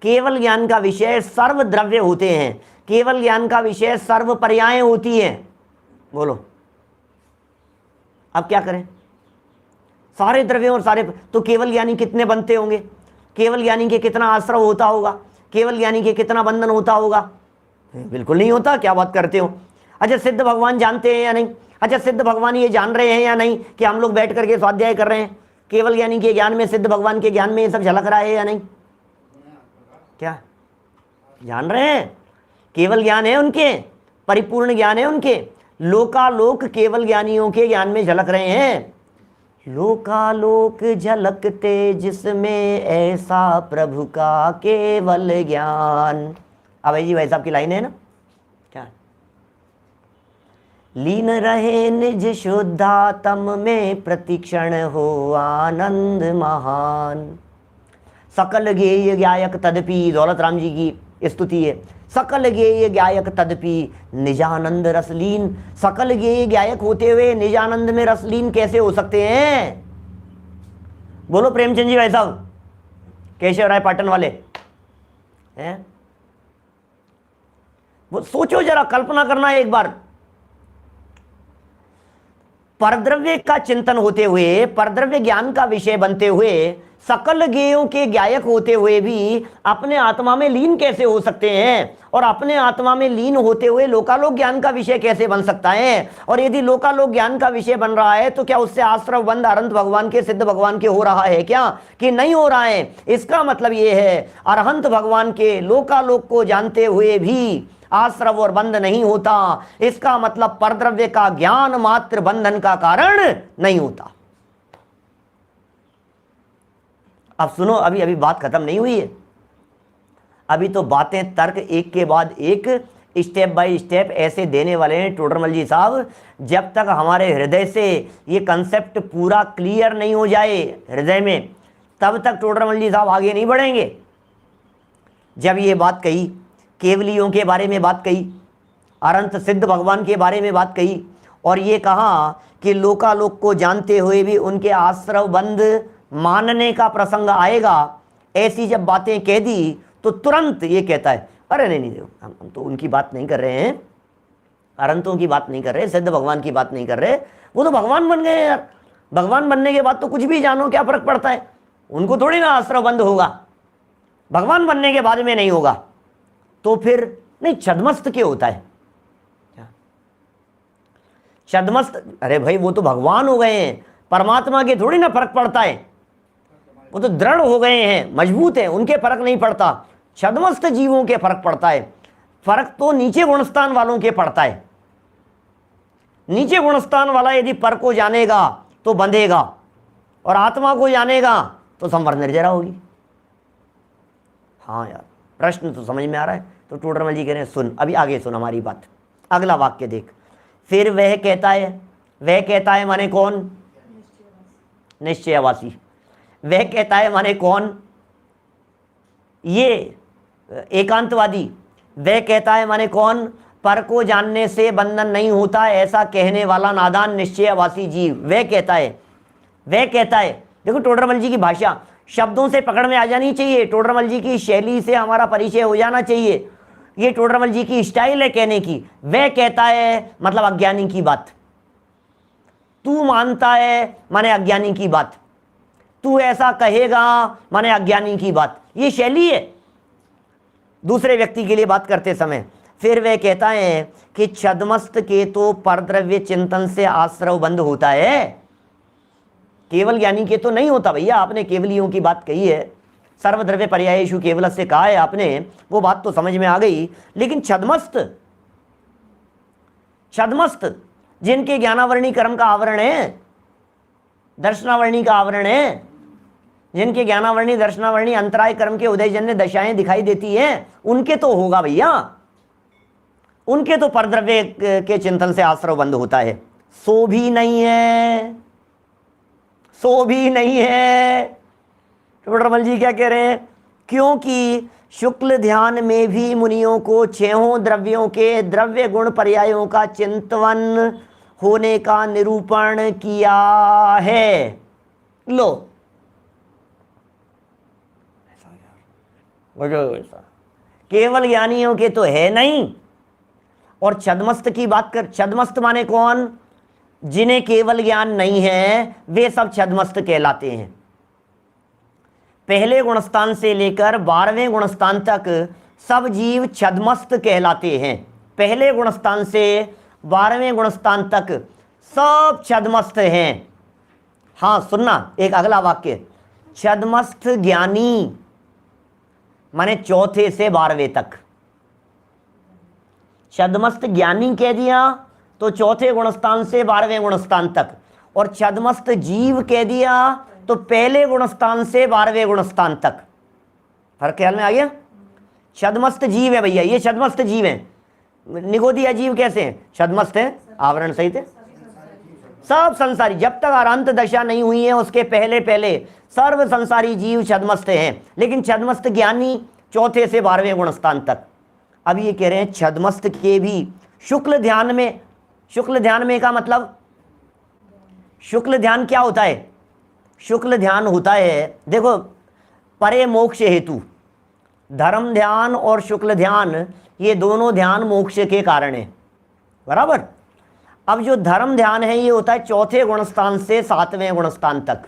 केवल ज्ञान का विषय सर्वद्रव्य होते हैं, केवल ज्ञान का विषय सर्व पर्याय होती है। बोलो अब क्या करें? सारे द्रव्यों और सारे, तो केवल ज्ञानी कितने बनते होंगे? केवल ज्ञानी के कितना आश्रव होता होगा? केवल ज्ञानी के कितना बंधन होता होगा? बिल्कुल नहीं होता। क्या बात करते हो? अच्छा सिद्ध भगवान जानते हैं या नहीं? अच्छा सिद्ध भगवान ये जान रहे हैं या नहीं कि हम लोग बैठ करके स्वाध्याय कर रहे हैं? केवल ज्ञानी के ज्ञान में, सिद्ध भगवान के ज्ञान में ये सब झलक रहा है या नहीं? क्या जान रहे हैं? केवल ज्ञान है उनके, परिपूर्ण ज्ञान है उनके। लोकालोक केवल ज्ञानियों के ज्ञान में झलक रहे हैं। लोकालोक झलकते जिसमें ऐसा प्रभु का केवल ज्ञान। अब जी भाई साहब की लाइन है ना, क्या? लीन रहे निज शुद्धात्म में प्रतिक्षण हो आनंद महान। सकल गेय गायक तदपि, दौलत राम जी की स्तुति है। सकल गेय गायक तदपि निजानंद रसलीन। सकल गेय गायक होते हुए निजानंद में रसलीन कैसे हो सकते हैं? बोलो प्रेमचंद जी भाई साहब, केशव राय पाटन वाले हैं। वो सोचो जरा, कल्पना करना है एक बार। परद्रव्य का चिंतन होते हुए, परद्रव्य ज्ञान का विषय बनते हुए, सकल गेयों के गायक होते हुए भी अपने आत्मा में लीन कैसे हो सकते हैं? और अपने आत्मा में लीन होते हुए लोकालोक ज्ञान का विषय कैसे बन सकता है? और यदि लोकालोक ज्ञान का विषय बन रहा है तो क्या उससे आश्रव बंद अनंत भगवान के, सिद्ध भगवान के हो रहा है क्या, कि नहीं हो रहा है? इसका मतलब यह है अरहंत भगवान के लोकालोक को जानते हुए भी आश्रव और बंध नहीं होता। इसका मतलब परद्रव्य का ज्ञान मात्र बंधन का कारण नहीं होता। अब सुनो, अभी अभी बात खत्म नहीं हुई है। अभी तो बातें तर्क एक के बाद एक, स्टेप बाय स्टेप ऐसे देने वाले हैं टोडरमल जी साहब। जब तक हमारे हृदय से ये कंसेप्ट पूरा क्लियर नहीं हो जाए हृदय में, तब तक टोडरमल जी साहब आगे नहीं बढ़ेंगे। जब ये बात कही, केवलियों के बारे में बात कही, अनंत सिद्ध भगवान के बारे में बात कही, और ये कहा कि लोकालोक को जानते हुए भी उनके आश्रव बंद मानने का प्रसंग आएगा, ऐसी जब बातें कह दी तो तुरंत ये कहता है अरे नहीं नहीं, हम तो उनकी बात नहीं कर रहे हैं, अनंतों की बात नहीं कर रहे, सिद्ध भगवान की बात नहीं कर रहे। वो तो भगवान बन गए यार। भगवान बनने के बाद तो कुछ भी जानो, क्या फर्क पड़ता है? उनको थोड़ी ना आश्रव बंद होगा, भगवान बनने के बाद में नहीं होगा। तो फिर नहीं, छद्मस्त क्यों होता है? छद्मस्त, अरे भाई वो तो भगवान हो गए हैं, परमात्मा के थोड़ी ना फर्क पड़ता है। वो तो दृढ़ हो गए हैं, मजबूत हैं, उनके फर्क नहीं पड़ता। छद्मस्त जीवों के फर्क पड़ता है। फर्क तो नीचे गुणस्थान वालों के पड़ता है। नीचे गुणस्थान वाला यदि पर को जानेगा तो बंधेगा, और आत्मा को जानेगा तो संवर निर्जरा होगी। हाँ यार, प्रश्न तो समझ में आ रहा है। तो टोडरमल जी कह रहे हैं सुन, अभी आगे सुन हमारी बात। अगला वाक्य देख। फिर वह कहता है माने कौन? निश्चयवासी। वह कहता है माने कौन? ये एकांतवादी। वह कहता है माने कौन? पर को जानने से बंधन नहीं होता, ऐसा कहने वाला नादान निश्चयवासी जीव। वह कहता है। देखो टोडरमल जी की भाषा शब्दों से पकड़ में आ जानी चाहिए। टोडरमल जी की शैली से हमारा परिचय हो जाना चाहिए। ये टोडरमल जी की स्टाइल है कहने की। वह कहता है मतलब अज्ञानी की बात, तू मानता है माने अज्ञानी की बात, तू ऐसा कहेगा माने अज्ञानी की बात। ये शैली है दूसरे व्यक्ति के लिए बात करते समय। फिर वह कहता है कि छद्मस्त के तो परद्रव्य चिंतन से आश्रव बंद होता है, केवल ज्ञानी के तो नहीं होता। भैया आपने केवलियों की बात कही है, सर्वद्रव्य पर्यायेषु केवल से कहा है आपने, वो बात तो समझ में आ गई। लेकिन छद्मस्त जिनके ज्ञानावरणी कर्म का आवरण है, दर्शनावर्णी का आवरण है। जिनके ज्ञानावर्णी दर्शनावर्णी अंतराय कर्म के उदयजन्य दशाएं दिखाई देती हैं, उनके तो होगा भैया, उनके तो परद्रव्य के चिंतन से आश्रव बंद होता है। सो भी नहीं है, सो भी नहीं है। रमल जी क्या कह रहे हैं? क्योंकि शुक्ल ध्यान में भी मुनियों को छहों द्रव्यों के द्रव्य गुण पर्यायों का चिंतन होने का निरूपण किया है। लो केवल ज्ञानियों के तो है नहीं। और छद्मस्त की बात कर, छद्मस्त माने कौन? जिन्हें केवल ज्ञान नहीं है वे सब छद्मस्त कहलाते हैं। पहले गुणस्थान से लेकर 12वें गुणस्थान तक सब जीव छद्मस्त कहलाते हैं। पहले गुणस्थान से 12वें गुणस्थान तक सब छद्मस्त हैं। हाँ सुनना, एक अगला वाक्य, छद्मस्त ज्ञानी माने चौथे से 12वें तक। छद्मस्त ज्ञानी कह दिया तो चौथे गुणस्थान से 12वें गुणस्थान तक, और छद्मस्त जीव कह दिया तो पहले गुणस्थान से 12वें गुणस्थान तक। फर्क ख्याल में आ गया? छद्मस्त जीव है भैया, ये छद्मस्त जीव है। निगोदिया जीव कैसे हैं? छद्मस्त है, आवरण सहित है, सब संसारी। जब तक अरंत दशा नहीं हुई है उसके पहले पहले सर्व संसारी जीव छद्मस्त हैं। लेकिन छद्मस्त ज्ञानी चौथे से 12वें गुणस्थान तक। अब ये कह रहे हैं छद्मस्त के भी शुक्ल ध्यान में, शुक्ल ध्यान में का मतलब, शुक्ल ध्यान क्या होता है? शुक्ल ध्यान होता है, देखो, परे मोक्ष हेतु। धर्म ध्यान और शुक्ल ध्यान ये दोनों ध्यान मोक्ष के कारण है, बराबर। अब जो धर्म ध्यान है ये होता है चौथे गुणस्थान से 7वें गुणस्थान तक,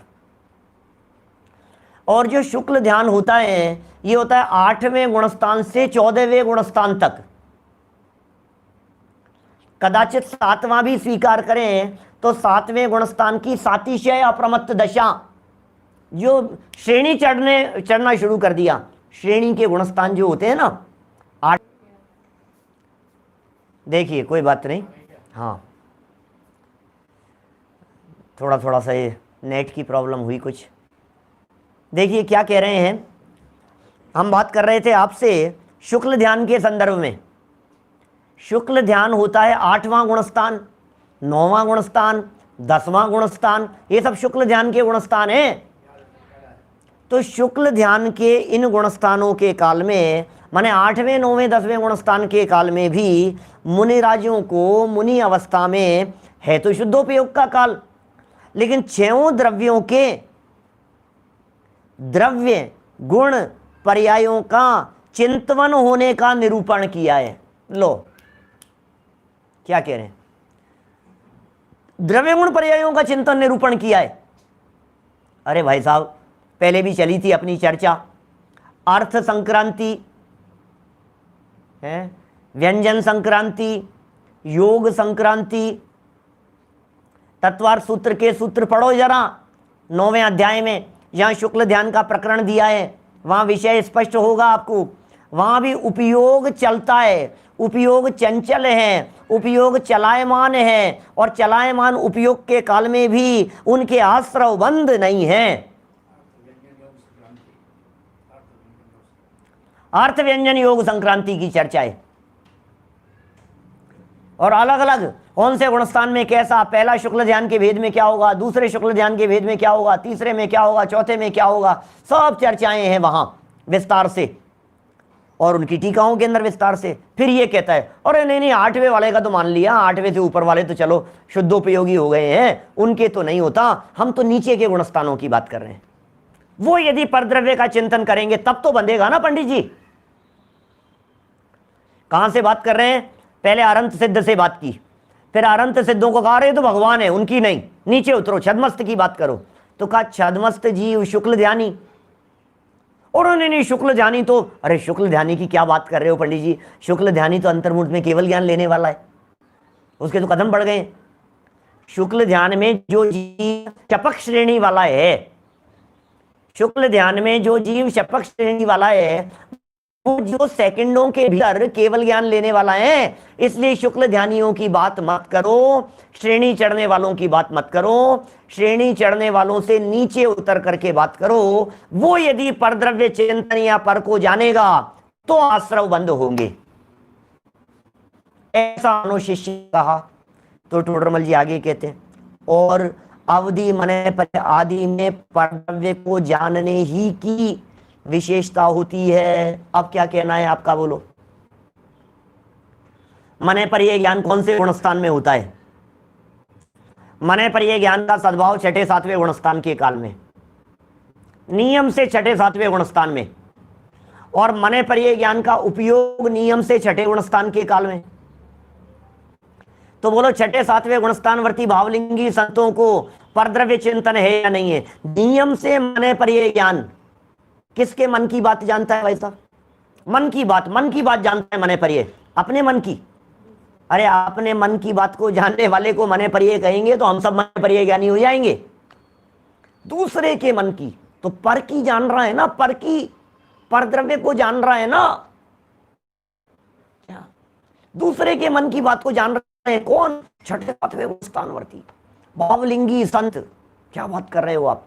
और जो शुक्ल ध्यान होता है ये होता है 8वें गुणस्थान से 14वें गुणस्थान तक। कदाचित 7वां भी स्वीकार करें तो 7वें गुणस्थान की सातिशय अप्रमत्त दशा, जो श्रेणी चढ़ना शुरू कर दिया। श्रेणी के गुणस्थान जो होते हैं ना 8, देखिए कोई बात नहीं, हाँ थोड़ा थोड़ा सा ये नेट की प्रॉब्लम हुई कुछ। देखिए क्या कह रहे हैं, हम बात कर रहे थे आपसे शुक्ल ध्यान के संदर्भ में। शुक्ल ध्यान होता है 8वां गुणस्थान, 9वां गुणस्थान, 10वां गुणस्थान, ये सब शुक्ल ध्यान के गुणस्थान हैं। तो शुक्ल ध्यान के इन गुणस्थानों के काल में, माने 8वें 9वें 10वें गुणस्थान के काल में भी मुनिराजों को मुनि अवस्था में है तो शुद्धोपयोग का काल, लेकिन छहों द्रव्यों के द्रव्य गुण पर्यायों का चिंतन होने का निरूपण किया है। लो क्या कह रहे हैं? द्रव्य गुण पर्यायों का चिंतन निरूपण किया है। अरे भाई साहब, पहले भी चली थी अपनी चर्चा, अर्थ संक्रांति है, व्यंजन संक्रांति, योग संक्रांति, तत्वार्थ सूत्र के सूत्र पढ़ो जरा 9वें अध्याय में, जहां शुक्ल ध्यान का प्रकरण दिया है वहां विषय स्पष्ट होगा आपको। वहां भी उपयोग चलता है, उपयोग चंचल है, उपयोग चलायमान है, और चलायमान उपयोग के काल में भी उनके आश्रव बंद नहीं है। अर्थ व्यंजन योग संक्रांति की चर्चा है, और अलग अलग कौन से गुणस्थान में कैसा, पहला शुक्ल ध्यान के भेद में क्या होगा, दूसरे शुक्ल ध्यान के भेद में क्या होगा, तीसरे में क्या होगा, चौथे में क्या होगा, सब चर्चाएं हैं वहां विस्तार से, और उनकी टीकाओं के अंदर विस्तार से। फिर ये कहता है अरे नहीं 8वें वाले का तो मान लिया, 8वें से ऊपर वाले तो चलो शुद्धोपयोगी हो गए हैं, उनके तो नहीं होता, हम तो नीचे के गुणस्थानों की बात कर रहे हैं। वो यदि परद्रव्य का चिंतन करेंगे तब तो बंधेगा ना पंडित जी। कहां से बात कर रहे हैं? पहले अरंत सिद्ध से बात की, फिर अरंत सिद्धों को कहा रहे तो भगवान है, उनकी नहीं, नीचे उतरो छद्मस्त की बात करो। तो कहा छद्मस्त जीव शुक्ल ध्यानी, और नहीं शुक्ल ध्यानी तो, अरे शुक्ल ध्यानी की क्या बात कर रहे हो पंडित जी, शुक्ल ध्यानी तो अंतर्मुख में केवल ज्ञान लेने वाला है, उसके तो कदम बढ़ गए। शुक्ल ध्यान में जो जीव शपक श्रेणी वाला है, शुक्ल ध्यान में जो जीव शपक श्रेणी वाला है वो जो सेकंडों के भीतर केवल ज्ञान लेने वाला है, इसलिए शुक्ल ध्यानियों की बात मत करो, श्रेणी चढ़ने वालों की बात मत करो, श्रेणी चढ़ने वालों से नीचे उतर करके बात करो। वो यदि परद्रव्य चिंतन या पर को जानेगा तो आश्रव बंद होंगे, ऐसा अनुशिष्य कहा। तो टोडरमल जी आगे कहते हैं, और अवधि मने पर आदि में परद्रव्य को जानने ही की विशेषता होती है। अब क्या कहना है आपका, बोलो। मने पर यह ज्ञान कौन से गुणस्थान में होता है? मने पर यह ज्ञान का सद्भाव छठे सातवें गुणस्थान के काल में, नियम से छठे सातवें गुणस्थान में, और मने पर यह ज्ञान का उपयोग नियम से छठे गुणस्थान के काल में। तो बोलो छठे सातवें गुणस्थानवर्ती भावलिंगी संतों को परद्रव्य चिंतन है या नहीं है? नियम से मने पर यह ज्ञान किसके मन की बात जानता है? वैसा मन की बात जानता है मने पर ये, अपने मन की। अरे अपने मन की बात को जानने वाले को मने पर ये कहेंगे तो हम सब मने पर ये ज्ञानी हो जाएंगे। दूसरे के मन की, तो पर की जान रहा है ना, पर की, परद्रव्य को जान रहा है ना, क्या दूसरे के मन की बात को जान रहे हैं? कौन? छठे सातवें गुणस्थानवर्ती भावलिंगी संत। क्या बात कर रहे हो आप?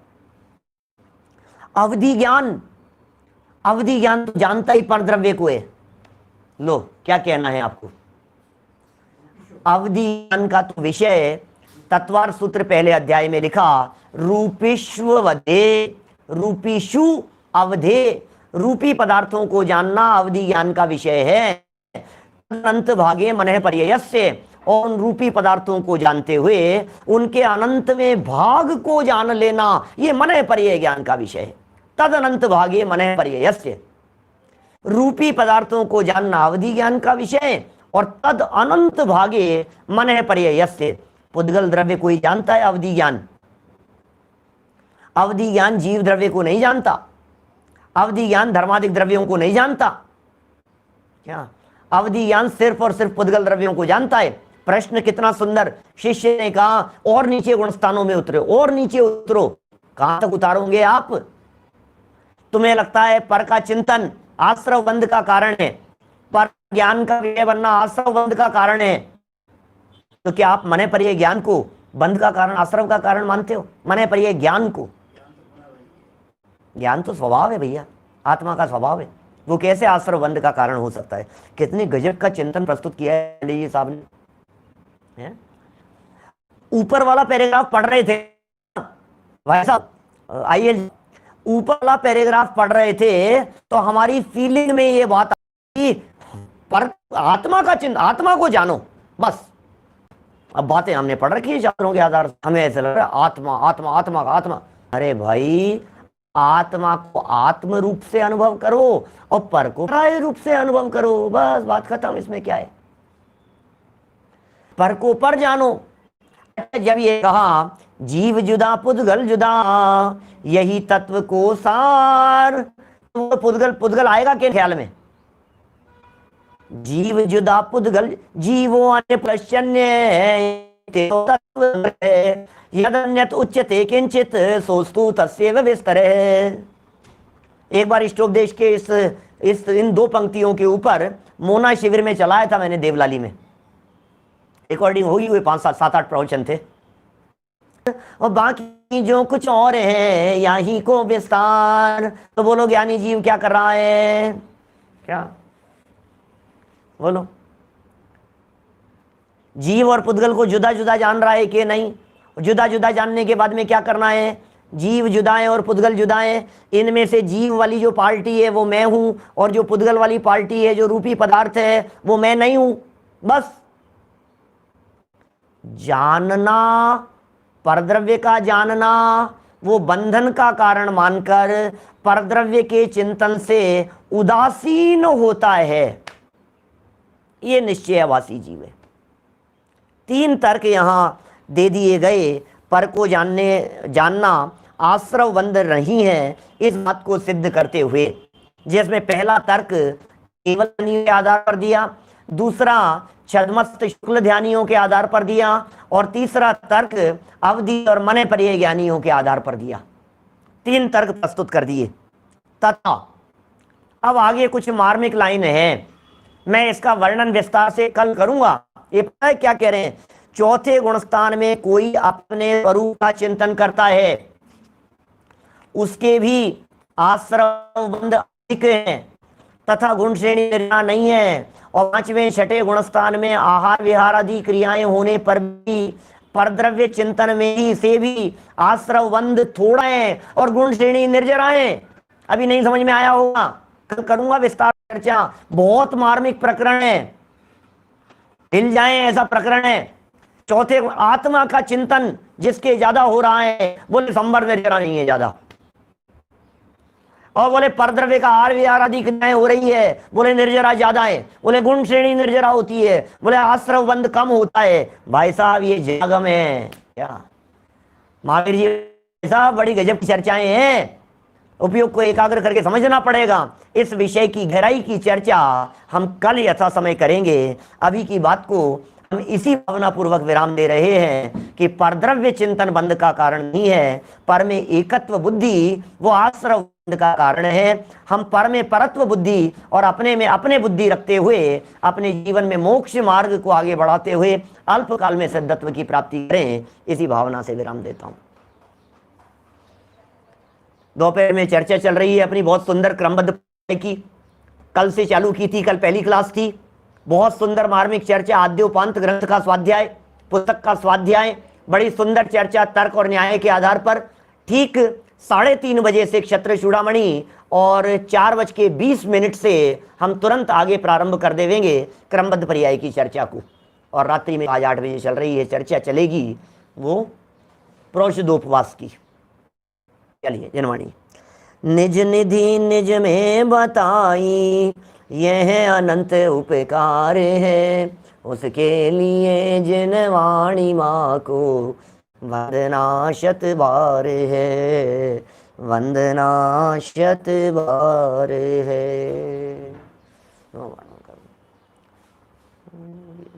अवधि ज्ञान तो जानता ही परद्रव्य को है। लो क्या कहना है आपको? अवधि ज्ञान का तो विषय तत्वार सूत्र पहले अध्याय में लिखा, रूपिष्ववधे, रूपिषु अवधे, रूपी पदार्थों को जानना अवधि ज्ञान का विषय है। अनंत भागे मनः पर्ययस्य, और उन रूपी पदार्थों को जानते हुए उनके अनंत में भाग को जान लेना, ये मनः पर्यय ज्ञान का विषय है। तद अनंत भागे मनः पर्ययस्य, रूपी पदार्थों को जानना अवधि ज्ञान का विषय, और तद अनंत भागे मनः पर्ययस्य, पुद्गल द्रव्य को ही जानता है अवधि ज्ञान। अवधि ज्ञान जीव द्रव्य को नहीं जानता, अवधि ज्ञान धर्मादिक द्रव्यों को नहीं जानता। क्या? अवधि ज्ञान सिर्फ और सिर्फ पुद्गल द्रव्यों को जानता है। प्रश्न कितना सुंदर, शिष्य ने कहा और नीचे गुणस्थानों में उतरो, और नीचे उतरो। कहां तक उतारोगे आप? तुम्हें लगता है पर का चिंतन आश्रव बंध का कारण है, पर ज्ञान का विषय बनना आश्रव बंध का कारण है, तो क्या आप मने पर यह ज्ञान को बंध का कारण, आश्रव का कारण मानते हो? मने पर यह ज्ञान को, ज्ञान तो स्वभाव है भैया, आत्मा का स्वभाव है, वो कैसे आश्रव बंध का कारण हो सकता है? कितनी गजब का चिंतन प्रस्तुत किया है जी साहब ने। ऊपर वाला पैराग्राफ पढ़ रहे थे भाई साहब, आइए, ऊपर वाला पैराग्राफ पढ़ रहे थे तो हमारी फीलिंग में ये बात आई, पर आत्मा का चिंतन, आत्मा को जानो बस। अब बातें हमने पढ़ रखी है शास्त्रों के आधार से, हमें ऐसा लग रहा है आत्मा आत्मा आत्मा का आत्मा। अरे भाई, आत्मा को आत्म रूप से अनुभव करो और पर को पराय रूप से अनुभव करो, बस बात खत्म। इसमें क्या है? पर को पर जानो। जब ये कहा जीव जुदा पुद्गल जुदा, यही तत्व को सार, तो पुद्गल आएगा के ख्याल में? जीव जुदा पुद्गल, जीवो अन्य प्रश्न्य यदन्यत उच्यते किंचित सोस्तु तस्यैव विस्तरेः। एक बार इष्टोपदेश के इन दो पंक्तियों के ऊपर मोना शिविर में चलाया था मैंने देवलाली में, रिकॉर्डिंग होगी, हुए 5-7-8 प्रवचन थे, और बाकी जो कुछ और है यहीं को विस्तार। तो बोलो ज्ञानी जीव क्या कर रहा है? क्या बोलो? जीव और पुद्गल को जुदा जुदा जान रहा है कि नहीं? जुदा जुदा जानने के बाद में क्या करना है? जीव जुदा है और पुद्गल जुदा है, इनमें से जीव वाली जो पार्टी है वो मैं हूं, और जो पुद्गल वाली पार्टी है जो रूपी पदार्थ है वो मैं नहीं हूं। बस जानना, परद्रव्य का जानना, वो बंधन का कारण मानकर परद्रव्य के चिंतन से उदासीन होता है, ये निश्चयवासी जीव है। 3 तर्क यहां दे दिए गए, पर को जानना आश्रव बंध नहीं है, इस बात को सिद्ध करते हुए, जिसमें पहला तर्क केवल के आधार पर दिया, दूसरा छद्मस्त शुक्ल ध्यानियों के आधार पर दिया, और तीसरा तर्क अवधि और मने पर्यय ज्ञानियों के आधार पर दिया। 3 तर्क प्रस्तुत कर दिए। तथा अब आगे कुछ मार्मिक लाइन है, मैं इसका वर्णन विस्तार से कल करूंगा। ये पता है क्या कह रहे हैं? चौथे गुणस्थान में कोई अपने स्वरूप का चिंतन करता है, उसके भी आश्रवबंध अधिक हैं तथा गुण श्रेणी निर्णय नहीं है। और पांचवें छठे गुणस्थान में आहार विहार आदि क्रियाएं होने पर भी परद्रव्य चिंतन में ही से भी आश्रवबंध थोड़ा है और गुण श्रेणी निर्जरा है। अभी नहीं समझ में आया होगा, कल करूंगा विस्तार चर्चा। बहुत मार्मिक प्रकरण है, हिल जाए ऐसा प्रकरण है। चौथे आत्मा का चिंतन जिसके ज्यादा हो रहा है, बोले संवर निर्जरा नहीं है ज्यादा, और बोले परद्रव्य का आहार विहार आदि क्रियाएं हो रही है, बोले निर्जरा ज्यादा है। बोले गुण श्रेणी निर्जरा होती है, बोले आश्रव बंध कम होता है। भाई साहब ये जागम है क्या? महावीर जी ऐसा बड़ी गजब की चर्चाएं हैं, उपयोग को एकाग्र करके समझना पड़ेगा। इस विषय की गहराई की चर्चा हम कल यथा समय करेंगे। अभी की बात को हम इसी भावना पूर्वक विराम दे रहे हैं कि परद्रव्य चिंतन बंध का कारण नहीं है, पर में एकत्व बुद्धि वो आश्रव बंध का कारण है। हम पर में परत्व बुद्धि और अपने में अपने बुद्धि रखते हुए अपने जीवन में मोक्ष मार्ग को आगे बढ़ाते हुए अल्पकाल में सिद्धत्व की प्राप्ति करें, इसी भावना से विराम देता हूं। दोपहर में चर्चा चल रही है अपनी बहुत सुंदर क्रमबद्ध की, कल से चालू की थी, कल पहली क्लास थी। बहुत सुंदर मार्मिक चर्चा, आद्योपांत ग्रंथ का स्वाध्याय, पुस्तक का स्वाध्याय, बड़ी सुंदर चर्चा तर्क और न्याय के आधार पर। ठीक 3:30 बजे से क्षत्र चूड़ामणि और 4:20 से हम तुरंत आगे प्रारंभ कर देंगे क्रमबद्ध पर्याय की चर्चा को। और रात्रि में आज 8 बजे चल रही है चर्चा, चलेगी वो प्रोषदोपवास की। चलिए जनवाणी। निज निधि निज में बताई, यह अनंत उपकार है, उसके लिए जिन वाणी माँ को वंदना शत बार है, वंदना शत बार है।